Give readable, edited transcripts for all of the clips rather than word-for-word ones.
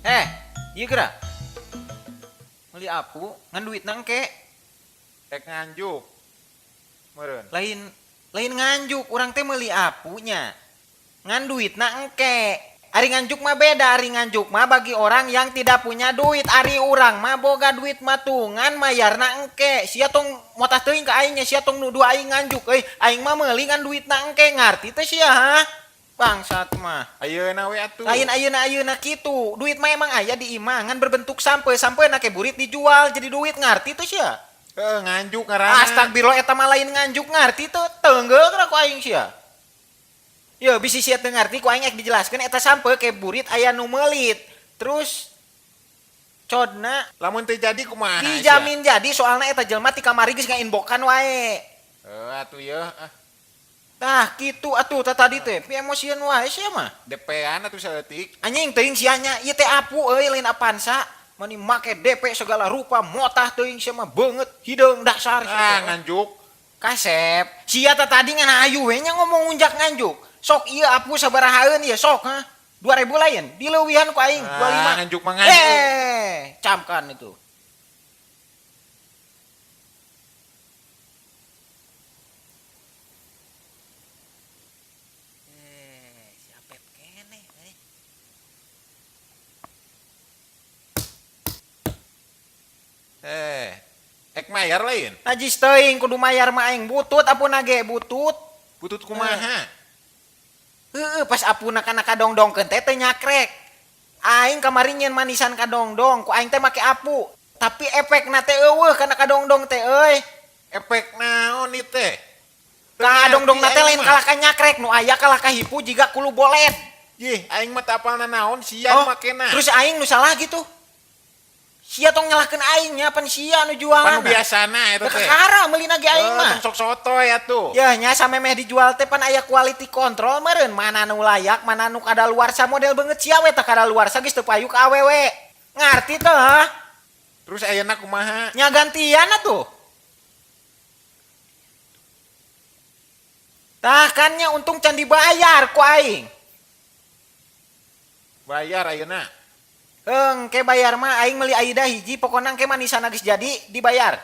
Iya gerak. Meli apu ngan duit nangke. Ek nganjuk. Meureun. Lain nganjuk, orang teh meli apunya. Ngan duit nangke. Ari nganjuk mah beda, ari nganjuk mah bagi orang yang tidak punya duit. Ari urang mah boga duit matungan mayarna engke. Sia tong motah teuing ka aingnya, sia tong nuduh aing nganjuk. Aing mah meuli ngan duit engke, ngarti teh sia ha? Bangsat mah. Ayeuna we atuh. Lain ayeuna kitu. Duit mah emang aya di imah ngan berbentuk sampeuna ke burit dijual jadi duit, ngarti teh sia. Nganjuk ngaranna. Astagfirullah, eta mah lain nganjuk, ngarti teh teunggeuh ku aing sia. Yo bisi sia teu ngarti ku aing ek dijelaskeun eta sampe ke burit aya nu meulit. Terus codna Lamun teu jadi kumaha? dijamin jadi, soalna eta jelema ti kamari geus ngainbokan wae. Atuh yeuh. Tah kitu atuh tadi teh pi emosian wae sia mah. DP-an atuh saeutik. Anjing teuing sia nya ieu teh apu euy lain Avanza. Mani make DP segala rupa, motah teuing sia mah beungeut hideung dasar sia. Nganjuk. Kasep, sia tadi ngan ayu we nya ngomong unjak nganjuk. Sok ieu apu sabarahaeun ieu sok ha? 2000 lain, dileuwihan ku aing 25. Nganjuk mah nganjuk. Camkan itu. Siapa kene Ek mayar lain. Najis teuing kudu mayar mah aing butut apuna ge butut. Butut kumaha? Pas apuna kana kadongdongkeun teh teu nyakrek. Aing kamari nyieun manisan kadongdong, ku aing teh make apu. Tapi efekna teh eueuh kana kadongdong teh euy. Efek naon ieu teh? Kadongdongna teh lain kalah ka nyakrek, nu aya kalah ka hipu jiga kulu bolet. Yih, aing mah teu apalna naon sia makena. Terus aing nu salah gitu. Sia tong nyalahkeun aing nya pan sia nu jualan. Pan biasana eta teh. Kakara meulina ge aing mah. Sok sotoy atuh. Ya nya samemeh dijual teh pan aya quality control meureun, mana nu layak, mana nu kadaluarsa model beungeut sia we teh kadaluarsa geus teu payu ka awewe. Ngarti teh ha? Terus ayeuna kumaha? Nya gantian atuh. Tah kan nya untung can dibayar ku aing. Bayar ayeuna. Ke bayar mah aing meuli aida hiji pokona ke manisana geus jadi dibayar.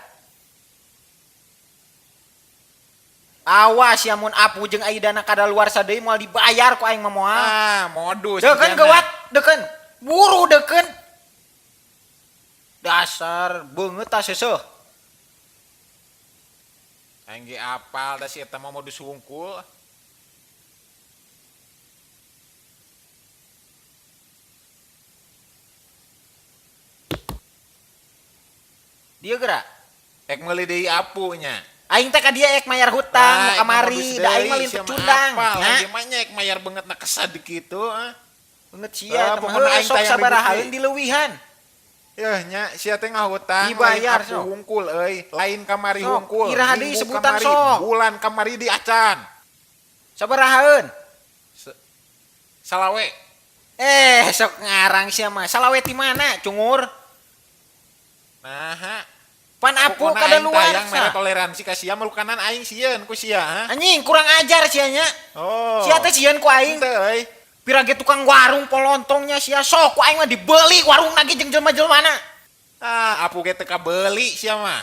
Awas ya mun apu jeung aidana kadaluarsa deui moal dibayar ku aing mah moal. Modus. Deukeun geuwat, deukeun. Buru deukeun. Dasar beungeut tah seuseuh. Aing ge apal da si eta mah modus hungkul. Dieu geura. Ek meuli deui apunya. Aing teh ka dieu ek mayar hutang nu kamari, da aing mah limpet cundang. Nya mah nya ek mayar beungeut na kesad kitu. Beungeut sia teh pokona aing sok tayang sabarahaeun dileuwihan. Yeuh nya sia teh ngahutang Dibayar, apu sok. hungkul euy, lain kamari Sok, hungkul. iraha deui Minggu sebutan kamari, sok. bulan kamari di acan. Sabarahaeun? Salawe. Sok ngarang sia mah. Salawe ti mana, cungur? Nah, Pan apu pokona aing tayang mere kadaluarsa. toleransi ka sia melukanan aing sieun ku sia ha. Anjing kurang ajar sia nya. Oh. Sia teh sieun ku aing. Teu euy. Pirage tukang warung polontongnya sia sok ku aing mah dibeli warung lagi jeung jelema-jelemana. Apu ge teu kabeuli sia mah.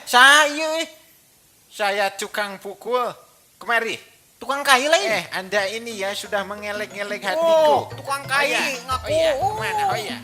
Saha ieu? Saya tukang pukul. Kemari. Tukang kai lain. Anda ini ya sudah mengelek-ngelek hatiku. Oh, tukang kai ngaku. Oh iya, kemana? Oh iya.